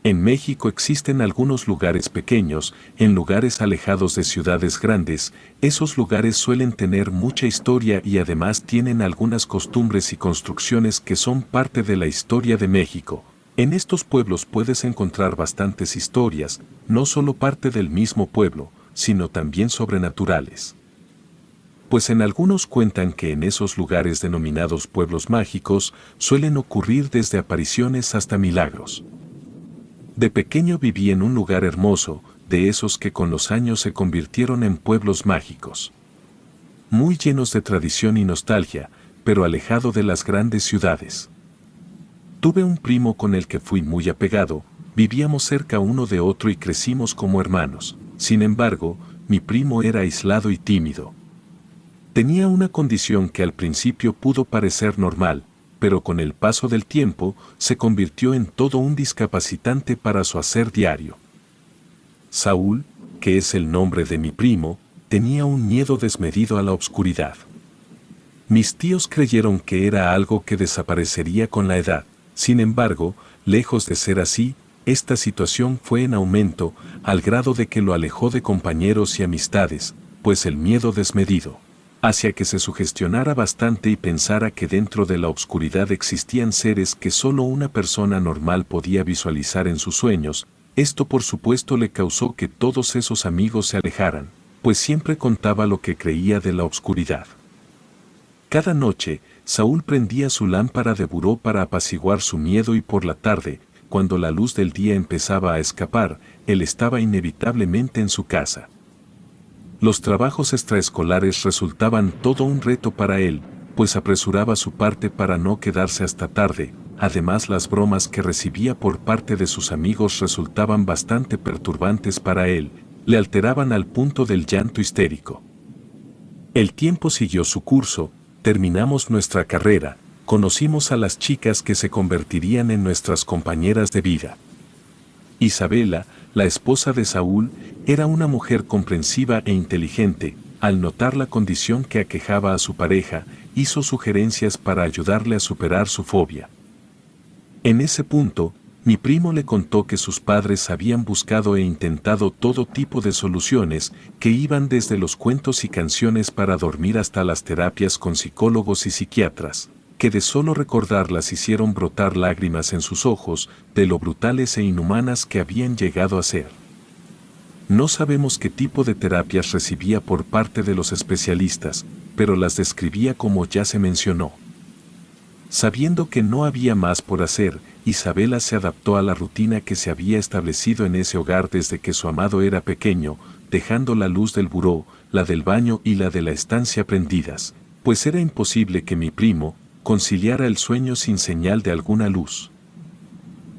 En México existen algunos lugares pequeños, en lugares alejados de ciudades grandes. Esos lugares suelen tener mucha historia y además tienen algunas costumbres y construcciones que son parte de la historia de México. En estos pueblos puedes encontrar bastantes historias, no solo parte del mismo pueblo, sino también sobrenaturales. Pues en algunos cuentan que en esos lugares denominados pueblos mágicos suelen ocurrir desde apariciones hasta milagros. De pequeño viví en un lugar hermoso, de esos que con los años se convirtieron en pueblos mágicos. Muy llenos de tradición y nostalgia, pero alejado de las grandes ciudades. Tuve un primo con el que fui muy apegado, vivíamos cerca uno de otro y crecimos como hermanos. Sin embargo, mi primo era aislado y tímido. Tenía una condición que al principio pudo parecer normal, pero con el paso del tiempo se convirtió en todo un discapacitante para su hacer diario. Saúl, que es el nombre de mi primo, tenía un miedo desmedido a la oscuridad. Mis tíos creyeron que era algo que desaparecería con la edad. Sin embargo, lejos de ser así, esta situación fue en aumento, al grado de que lo alejó de compañeros y amistades, pues el miedo desmedido hacia que se sugestionara bastante y pensara que dentro de la oscuridad existían seres que solo una persona normal podía visualizar en sus sueños. Esto por supuesto le causó que todos esos amigos se alejaran, pues siempre contaba lo que creía de la oscuridad. Cada noche, Saúl prendía su lámpara de buró para apaciguar su miedo y por la tarde, cuando la luz del día empezaba a escapar, él estaba inevitablemente en su casa. Los trabajos extraescolares resultaban todo un reto para él, pues apresuraba su parte para no quedarse hasta tarde. Además, las bromas que recibía por parte de sus amigos resultaban bastante perturbantes para él, le alteraban al punto del llanto histérico. El tiempo siguió su curso, terminamos nuestra carrera, conocimos a las chicas que se convertirían en nuestras compañeras de vida. Isabela, la esposa de Saúl, era una mujer comprensiva e inteligente. Al notar la condición que aquejaba a su pareja, hizo sugerencias para ayudarle a superar su fobia. En ese punto, mi primo le contó que sus padres habían buscado e intentado todo tipo de soluciones, que iban desde los cuentos y canciones para dormir hasta las terapias con psicólogos y psiquiatras, que de solo recordarlas hicieron brotar lágrimas en sus ojos, de lo brutales e inhumanas que habían llegado a ser. No sabemos qué tipo de terapias recibía por parte de los especialistas, pero las describía como ya se mencionó. Sabiendo que no había más por hacer, Isabela se adaptó a la rutina que se había establecido en ese hogar desde que su amado era pequeño, dejando la luz del buró, la del baño y la de la estancia prendidas, pues era imposible que mi primo conciliara el sueño sin señal de alguna luz.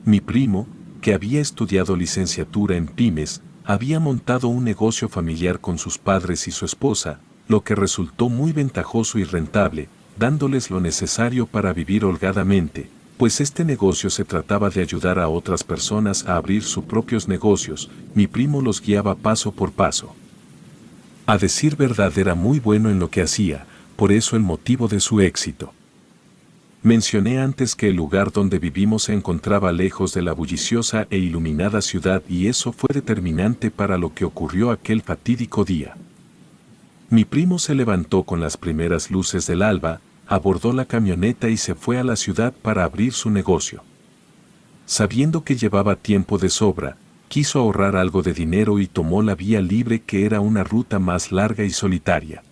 Mi primo, que había estudiado licenciatura en pymes, había montado un negocio familiar con sus padres y su esposa, lo que resultó muy ventajoso y rentable, dándoles lo necesario para vivir holgadamente, pues este negocio se trataba de ayudar a otras personas a abrir sus propios negocios. Mi primo los guiaba paso por paso. A decir verdad, era muy bueno en lo que hacía, por eso el motivo de su éxito. Mencioné antes que el lugar donde vivimos se encontraba lejos de la bulliciosa e iluminada ciudad y eso fue determinante para lo que ocurrió aquel fatídico día. Mi primo se levantó con las primeras luces del alba, abordó la camioneta y se fue a la ciudad para abrir su negocio. Sabiendo que llevaba tiempo de sobra, quiso ahorrar algo de dinero y tomó la vía libre, que era una ruta más larga y solitaria.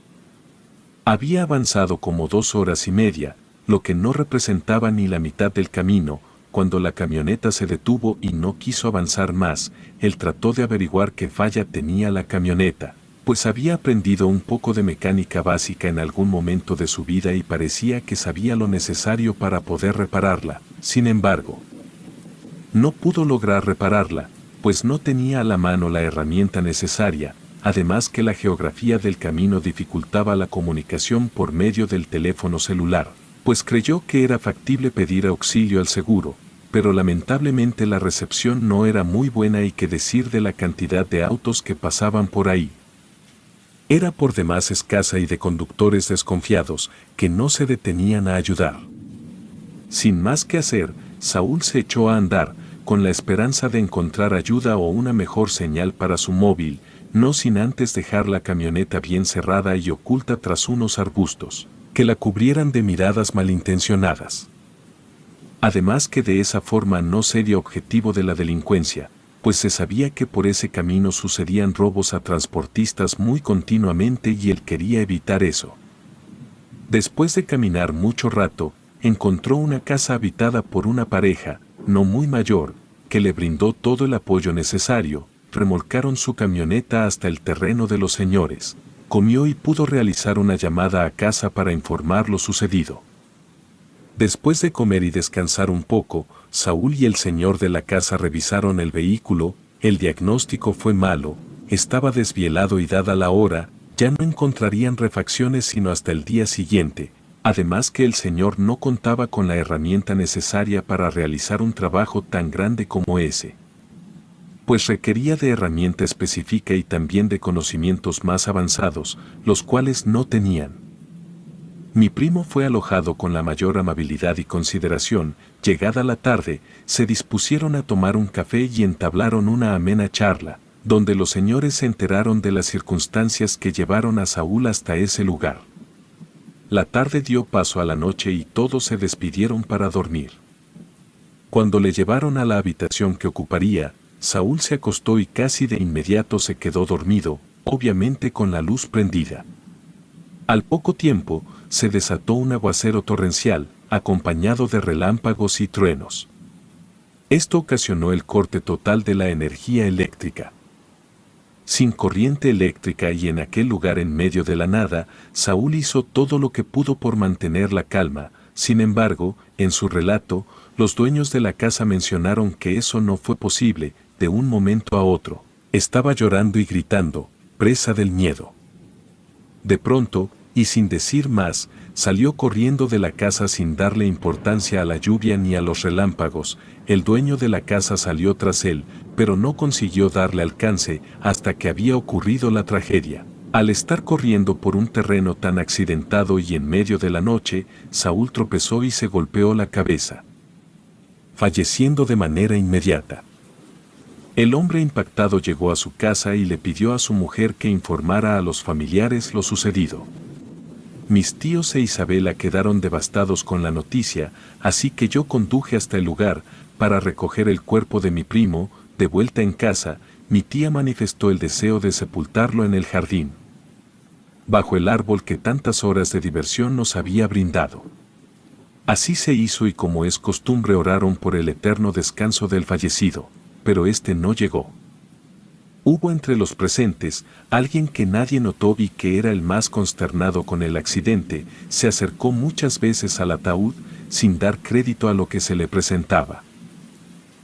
Había avanzado como 2 horas y media, lo que no representaba ni la mitad del camino, cuando la camioneta se detuvo y no quiso avanzar más. Él trató de averiguar qué falla tenía la camioneta, pues había aprendido un poco de mecánica básica en algún momento de su vida y parecía que sabía lo necesario para poder repararla. Sin embargo, no pudo lograr repararla, pues no tenía a la mano la herramienta necesaria, además que la geografía del camino dificultaba la comunicación por medio del teléfono celular, pues creyó que era factible pedir auxilio al seguro, pero lamentablemente la recepción no era muy buena y qué decir de la cantidad de autos que pasaban por ahí. Era por demás escasa y de conductores desconfiados que no se detenían a ayudar. Sin más que hacer, Saúl se echó a andar, con la esperanza de encontrar ayuda o una mejor señal para su móvil, no sin antes dejar la camioneta bien cerrada y oculta tras unos arbustos, que la cubrieran de miradas malintencionadas. Además que de esa forma no sería objetivo de la delincuencia, pues se sabía que por ese camino sucedían robos a transportistas muy continuamente y él quería evitar eso. Después de caminar mucho rato, encontró una casa habitada por una pareja, no muy mayor, que le brindó todo el apoyo necesario, remolcaron su camioneta hasta el terreno de los señores, comió y pudo realizar una llamada a casa para informar lo sucedido. Después de comer y descansar un poco, Saúl y el señor de la casa revisaron el vehículo, el diagnóstico fue malo, estaba desvielado y dada la hora, ya no encontrarían refacciones sino hasta el día siguiente, además que el señor no contaba con la herramienta necesaria para realizar un trabajo tan grande como ese, pues requería de herramienta específica y también de conocimientos más avanzados, los cuales no tenían. Mi primo fue alojado con la mayor amabilidad y consideración. Llegada la tarde, se dispusieron a tomar un café y entablaron una amena charla, donde los señores se enteraron de las circunstancias que llevaron a Saúl hasta ese lugar. La tarde dio paso a la noche y todos se despidieron para dormir. Cuando le llevaron a la habitación que ocuparía, Saúl se acostó y casi de inmediato se quedó dormido, obviamente con la luz prendida. Al poco tiempo, se desató un aguacero torrencial, acompañado de relámpagos y truenos. Esto ocasionó el corte total de la energía eléctrica. Sin corriente eléctrica y en aquel lugar en medio de la nada, Saúl hizo todo lo que pudo por mantener la calma. Sin embargo, en su relato, los dueños de la casa mencionaron que eso no fue posible. De un momento a otro, estaba llorando y gritando, presa del miedo. De pronto, y sin decir más, salió corriendo de la casa sin darle importancia a la lluvia ni a los relámpagos. El dueño de la casa salió tras él, pero no consiguió darle alcance hasta que había ocurrido la tragedia. Al estar corriendo por un terreno tan accidentado y en medio de la noche, Saúl tropezó y se golpeó la cabeza, falleciendo de manera inmediata. El hombre impactado llegó a su casa y le pidió a su mujer que informara a los familiares lo sucedido. Mis tíos e Isabela quedaron devastados con la noticia, así que yo conduje hasta el lugar para recoger el cuerpo de mi primo. De vuelta en casa, mi tía manifestó el deseo de sepultarlo en el jardín, bajo el árbol que tantas horas de diversión nos había brindado. Así se hizo y como es costumbre oraron por el eterno descanso del fallecido, pero este no llegó. Hubo entre los presentes alguien que nadie notó y que era el más consternado con el accidente. Se acercó muchas veces al ataúd sin dar crédito a lo que se le presentaba.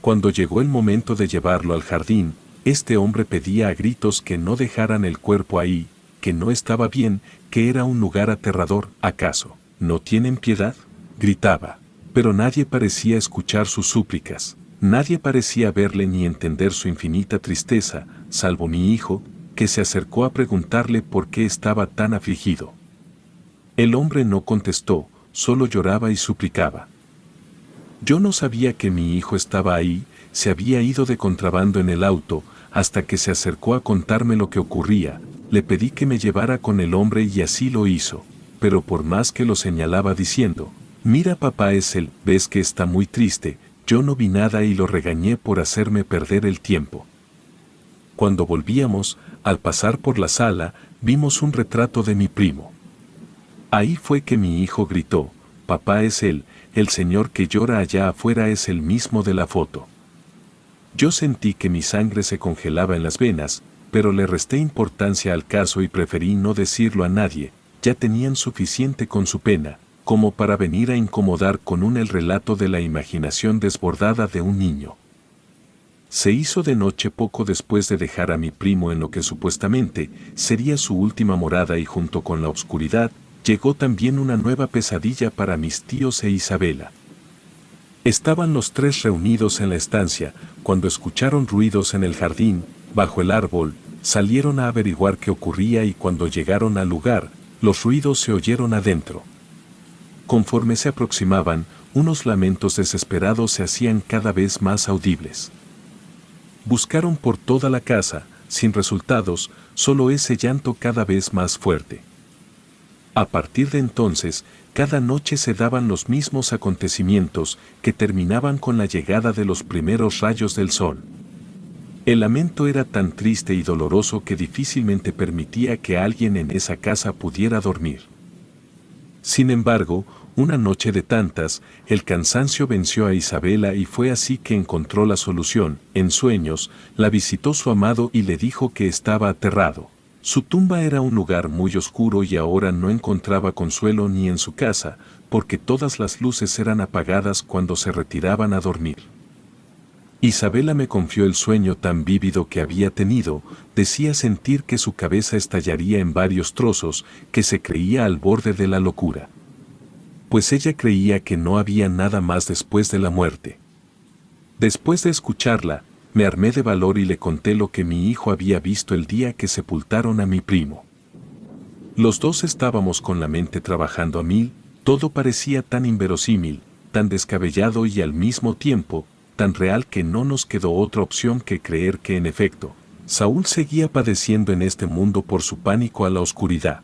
Cuando llegó el momento de llevarlo al jardín, este hombre pedía a gritos que no dejaran el cuerpo ahí, que no estaba bien, que era un lugar aterrador. ¿Acaso no tienen piedad?, gritaba. Pero nadie parecía escuchar sus súplicas. Nadie parecía verle ni entender su infinita tristeza, salvo mi hijo, que se acercó a preguntarle por qué estaba tan afligido. El hombre no contestó, solo lloraba y suplicaba. Yo no sabía que mi hijo estaba ahí, se había ido de contrabando en el auto, hasta que se acercó a contarme lo que ocurría. Le pedí que me llevara con el hombre y así lo hizo, pero por más que lo señalaba diciendo, mira papá, es él, ves que está muy triste. Yo no vi nada y lo regañé por hacerme perder el tiempo. Cuando volvíamos, al pasar por la sala, vimos un retrato de mi primo. Ahí fue que mi hijo gritó, papá, es él, el señor que llora allá afuera es el mismo de la foto. Yo sentí que mi sangre se congelaba en las venas, pero le resté importancia al caso y preferí no decirlo a nadie. Ya tenían suficiente con su pena, como para venir a incomodar con el relato de la imaginación desbordada de un niño. Se hizo de noche poco después de dejar a mi primo en lo que supuestamente sería su última morada y junto con la oscuridad, llegó también una nueva pesadilla para mis tíos e Isabela. Estaban los tres reunidos en la estancia, cuando escucharon ruidos en el jardín, bajo el árbol, salieron a averiguar qué ocurría y cuando llegaron al lugar, los ruidos se oyeron adentro. Conforme se aproximaban, unos lamentos desesperados se hacían cada vez más audibles. Buscaron por toda la casa, sin resultados, solo ese llanto cada vez más fuerte. A partir de entonces, cada noche se daban los mismos acontecimientos que terminaban con la llegada de los primeros rayos del sol. El lamento era tan triste y doloroso que difícilmente permitía que alguien en esa casa pudiera dormir. Sin embargo, una noche de tantas, el cansancio venció a Isabela y fue así que encontró la solución. En sueños, la visitó su amado y le dijo que estaba aterrado. Su tumba era un lugar muy oscuro y ahora no encontraba consuelo ni en su casa, porque todas las luces eran apagadas cuando se retiraban a dormir. Isabela me confió el sueño tan vívido que había tenido, decía sentir que su cabeza estallaría en varios trozos, que se creía al borde de la locura. Pues ella creía que no había nada más después de la muerte. Después de escucharla, me armé de valor y le conté lo que mi hijo había visto el día que sepultaron a mi primo. Los dos estábamos con la mente trabajando a mil, todo parecía tan inverosímil, tan descabellado y al mismo tiempo, tan real que no nos quedó otra opción que creer que en efecto, Saúl seguía padeciendo en este mundo por su pánico a la oscuridad.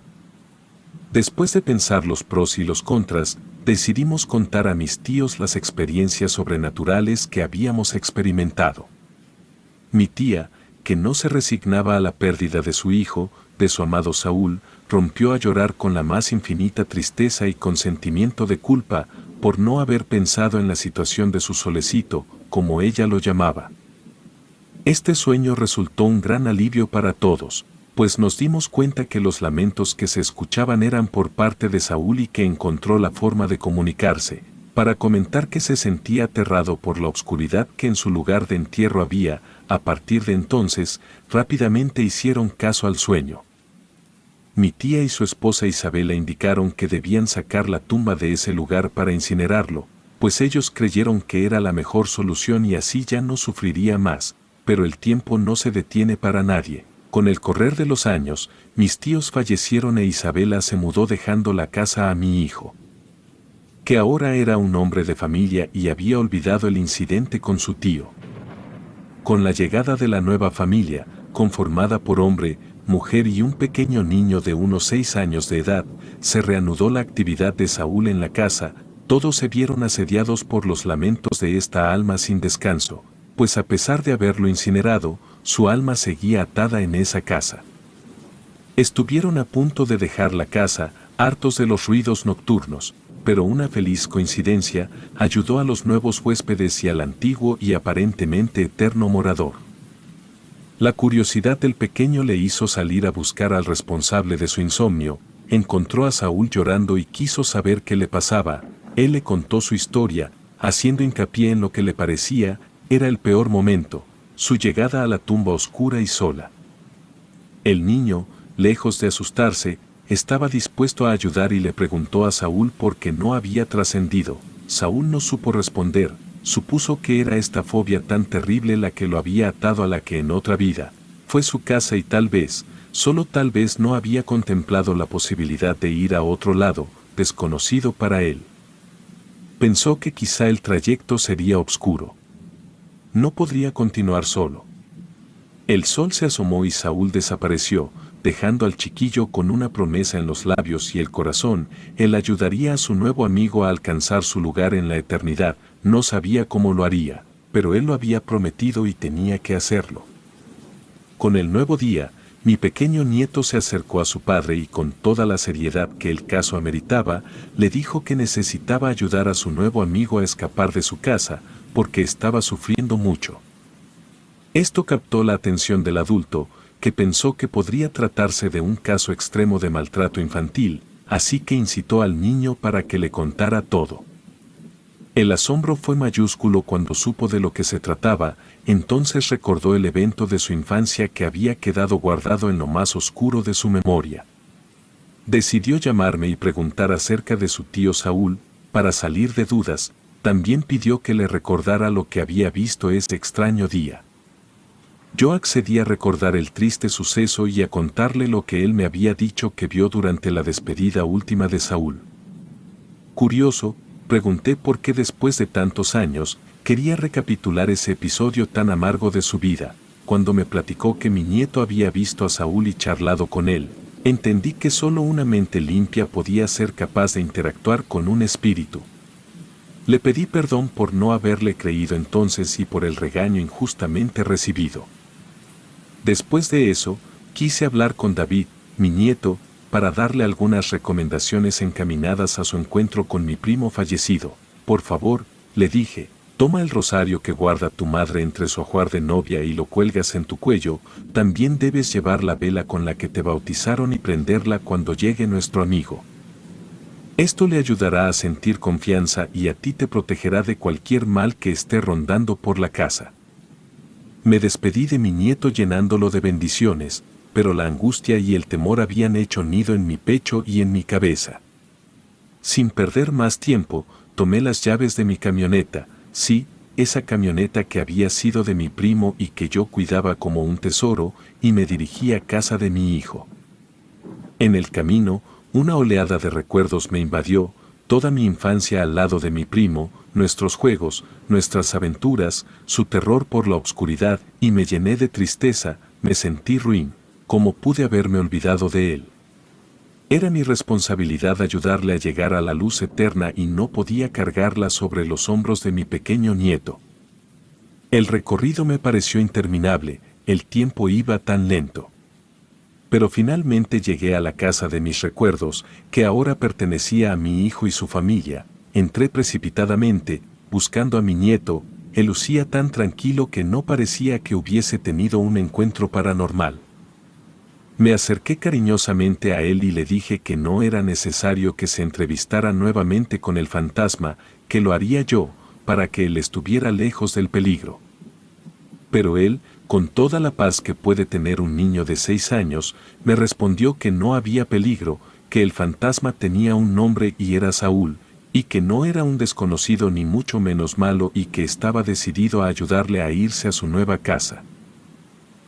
Después de pensar los pros y los contras, decidimos contar a mis tíos las experiencias sobrenaturales que habíamos experimentado. Mi tía, que no se resignaba a la pérdida de su hijo, de su amado Saúl, rompió a llorar con la más infinita tristeza y con sentimiento de culpa por no haber pensado en la situación de su solecito, como ella lo llamaba. Este sueño resultó un gran alivio para todos, pues nos dimos cuenta que los lamentos que se escuchaban eran por parte de Saúl y que encontró la forma de comunicarse, para comentar que se sentía aterrado por la oscuridad que en su lugar de entierro había. A partir de entonces, rápidamente hicieron caso al sueño. Mi tía y su esposa Isabela indicaron que debían sacar la tumba de ese lugar para incinerarlo, pues ellos creyeron que era la mejor solución y así ya no sufriría más, pero el tiempo no se detiene para nadie. Con el correr de los años, mis tíos fallecieron e Isabela se mudó dejando la casa a mi hijo, que ahora era un hombre de familia y había olvidado el incidente con su tío. Con la llegada de la nueva familia, conformada por hombre, mujer y un pequeño niño de unos 6 años de edad, se reanudó la actividad de Saúl en la casa. Todos se vieron asediados por los lamentos de esta alma sin descanso, pues a pesar de haberlo incinerado, su alma seguía atada en esa casa. Estuvieron a punto de dejar la casa, hartos de los ruidos nocturnos, pero una feliz coincidencia ayudó a los nuevos huéspedes y al antiguo y aparentemente eterno morador. La curiosidad del pequeño le hizo salir a buscar al responsable de su insomnio. Encontró a Saúl llorando y quiso saber qué le pasaba. Él le contó su historia, haciendo hincapié en lo que le parecía era el peor momento, su llegada a la tumba oscura y sola. El niño, lejos de asustarse, estaba dispuesto a ayudar y le preguntó a Saúl por qué no había trascendido. Saúl no supo responder, supuso que era esta fobia tan terrible la que lo había atado a la que en otra vida fue su casa y tal vez, solo tal vez no había contemplado la posibilidad de ir a otro lado, desconocido para él. Pensó que quizá el trayecto sería oscuro. No podría continuar solo. El sol se asomó y Saúl desapareció, dejando al chiquillo con una promesa en los labios y el corazón. Él ayudaría a su nuevo amigo a alcanzar su lugar en la eternidad. No sabía cómo lo haría, pero él lo había prometido y tenía que hacerlo. Con el nuevo día, mi pequeño nieto se acercó a su padre y con toda la seriedad que el caso ameritaba, le dijo que necesitaba ayudar a su nuevo amigo a escapar de su casa, porque estaba sufriendo mucho. Esto captó la atención del adulto, que pensó que podría tratarse de un caso extremo de maltrato infantil, así que incitó al niño para que le contara todo. El asombro fue mayúsculo cuando supo de lo que se trataba. Entonces recordó el evento de su infancia que había quedado guardado en lo más oscuro de su memoria. Decidió llamarme y preguntar acerca de su tío Saúl, para salir de dudas. También pidió que le recordara lo que había visto ese extraño día. Yo accedí a recordar el triste suceso y a contarle lo que él me había dicho que vio durante la despedida última de Saúl. Curioso, Pregunté por qué después de tantos años, quería recapitular ese episodio tan amargo de su vida. Cuando me platicó que mi nieto había visto a Saúl y charlado con él, entendí que solo una mente limpia podía ser capaz de interactuar con un espíritu. Le pedí perdón por no haberle creído entonces y por el regaño injustamente recibido. Después de eso, quise hablar con David, mi nieto, para darle algunas recomendaciones encaminadas a su encuentro con mi primo fallecido. Por favor, le dije, toma el rosario que guarda tu madre entre su ajuar de novia y lo cuelgas en tu cuello. También debes llevar la vela con la que te bautizaron y prenderla cuando llegue nuestro amigo. Esto le ayudará a sentir confianza y a ti te protegerá de cualquier mal que esté rondando por la casa. Me despedí de mi nieto llenándolo de bendiciones, pero la angustia y el temor habían hecho nido en mi pecho y en mi cabeza. Sin perder más tiempo, tomé las llaves de mi camioneta, sí, esa camioneta que había sido de mi primo y que yo cuidaba como un tesoro, y me dirigí a casa de mi hijo. En el camino, una oleada de recuerdos me invadió, toda mi infancia al lado de mi primo, nuestros juegos, nuestras aventuras, su terror por la oscuridad, y me llené de tristeza, me sentí ruin. ¿Cómo pude haberme olvidado de él? Era mi responsabilidad ayudarle a llegar a la luz eterna y no podía cargarla sobre los hombros de mi pequeño nieto. El recorrido me pareció interminable, el tiempo iba tan lento. Pero finalmente llegué a la casa de mis recuerdos, que ahora pertenecía a mi hijo y su familia. Entré precipitadamente, buscando a mi nieto. Él lucía tan tranquilo que no parecía que hubiese tenido un encuentro paranormal. Me acerqué cariñosamente a él y le dije que no era necesario que se entrevistara nuevamente con el fantasma, que lo haría yo, para que él estuviera lejos del peligro. Pero él, con toda la paz que puede tener un niño de 6 años, me respondió que no había peligro, que el fantasma tenía un nombre y era Saúl, y que no era un desconocido ni mucho menos malo y que estaba decidido a ayudarle a irse a su nueva casa.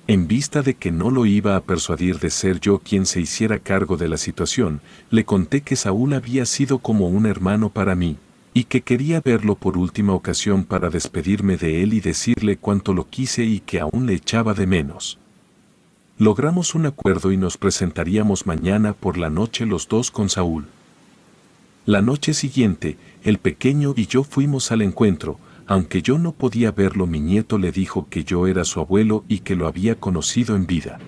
En vista de que no lo iba a persuadir de ser yo quien se hiciera cargo de la situación, le conté que Saúl había sido como un hermano para mí, y que quería verlo por última ocasión para despedirme de él y decirle cuánto lo quise y que aún le echaba de menos. Logramos un acuerdo y nos presentaríamos mañana por la noche los dos con Saúl. La noche siguiente, el pequeño y yo fuimos al encuentro. Aunque yo no podía verlo, mi nieto le dijo que yo era su abuelo y que lo había conocido en vida.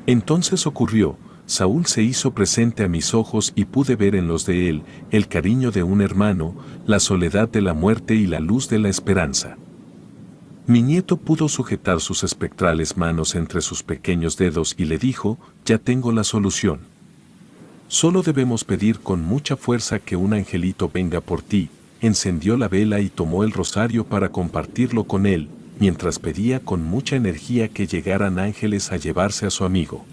Entonces ocurrió, Saúl se hizo presente a mis ojos y pude ver en los de él el cariño de un hermano, la soledad de la muerte y la luz de la esperanza. Mi nieto pudo sujetar sus espectrales manos entre sus pequeños dedos y le dijo, ya tengo la solución. Solo debemos pedir con mucha fuerza que un angelito venga por ti. Encendió la vela y tomó el rosario para compartirlo con él, mientras pedía con mucha energía que llegaran ángeles a llevarse a su amigo.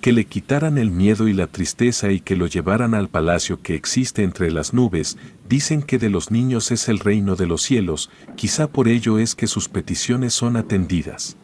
Que le quitaran el miedo y la tristeza y que lo llevaran al palacio que existe entre las nubes. Dicen que de los niños es el reino de los cielos, quizá por ello es que sus peticiones son atendidas.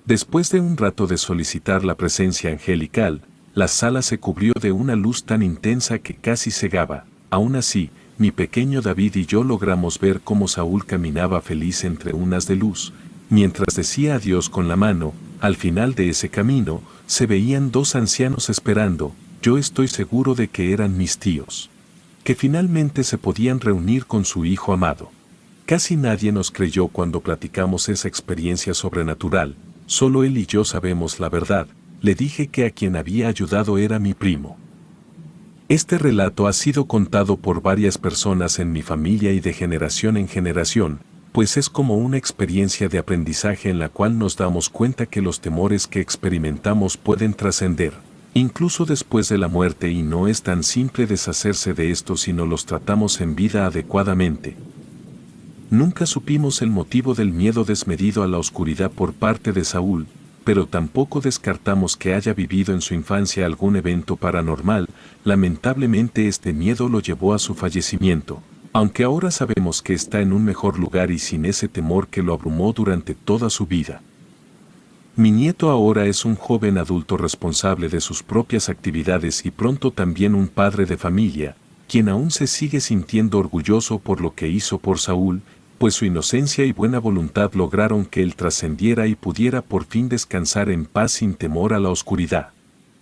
Después de un rato de solicitar la presencia angelical, la sala se cubrió de una luz tan intensa que casi cegaba. Aún así, mi pequeño David y yo logramos ver cómo Saúl caminaba feliz entre unas de luz, mientras decía adiós con la mano. Al final de ese camino, se veían dos ancianos esperando. Yo estoy seguro de que eran mis tíos, que finalmente se podían reunir con su hijo amado. Casi nadie nos creyó cuando platicamos esa experiencia sobrenatural, solo él y yo sabemos la verdad. Le dije que a quien había ayudado era mi primo. Este relato ha sido contado por varias personas en mi familia y de generación en generación, pues es como una experiencia de aprendizaje en la cual nos damos cuenta que los temores que experimentamos pueden trascender, incluso después de la muerte, y no es tan simple deshacerse de estos si no los tratamos en vida adecuadamente. Nunca supimos el motivo del miedo desmedido a la oscuridad por parte de Saúl, pero tampoco descartamos que haya vivido en su infancia algún evento paranormal. Lamentablemente este miedo lo llevó a su fallecimiento, aunque ahora sabemos que está en un mejor lugar y sin ese temor que lo abrumó durante toda su vida. Mi nieto ahora es un joven adulto responsable de sus propias actividades y pronto también un padre de familia. quien aún se sigue sintiendo orgulloso por lo que hizo por Saúl, pues su inocencia y buena voluntad lograron que él trascendiera y pudiera por fin descansar en paz sin temor a la oscuridad.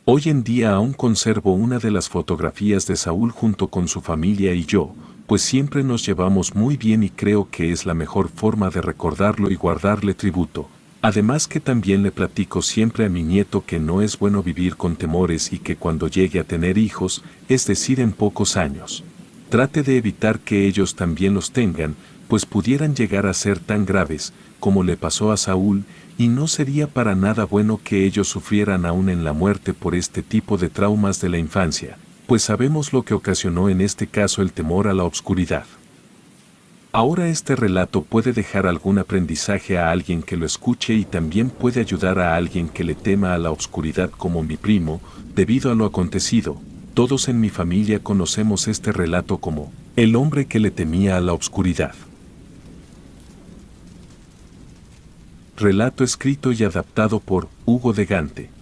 Hoy en día aún conservo una de las fotografías de Saúl junto con su familia y yo, pues siempre nos llevamos muy bien y creo que es la mejor forma de recordarlo y guardarle tributo. Además que también le platico siempre a mi nieto que no es bueno vivir con temores y que cuando llegue a tener hijos, es decir en pocos años, trate de evitar que ellos también los tengan, pues pudieran llegar a ser tan graves, como le pasó a Saúl, y no sería para nada bueno que ellos sufrieran aún en la muerte por este tipo de traumas de la infancia, pues sabemos lo que ocasionó en este caso el temor a la oscuridad. Ahora este relato puede dejar algún aprendizaje a alguien que lo escuche y también puede ayudar a alguien que le tema a la oscuridad como mi primo, debido a lo acontecido. Todos en mi familia conocemos este relato como el hombre que le temía a la oscuridad. Relato escrito y adaptado por Hugo de Gante.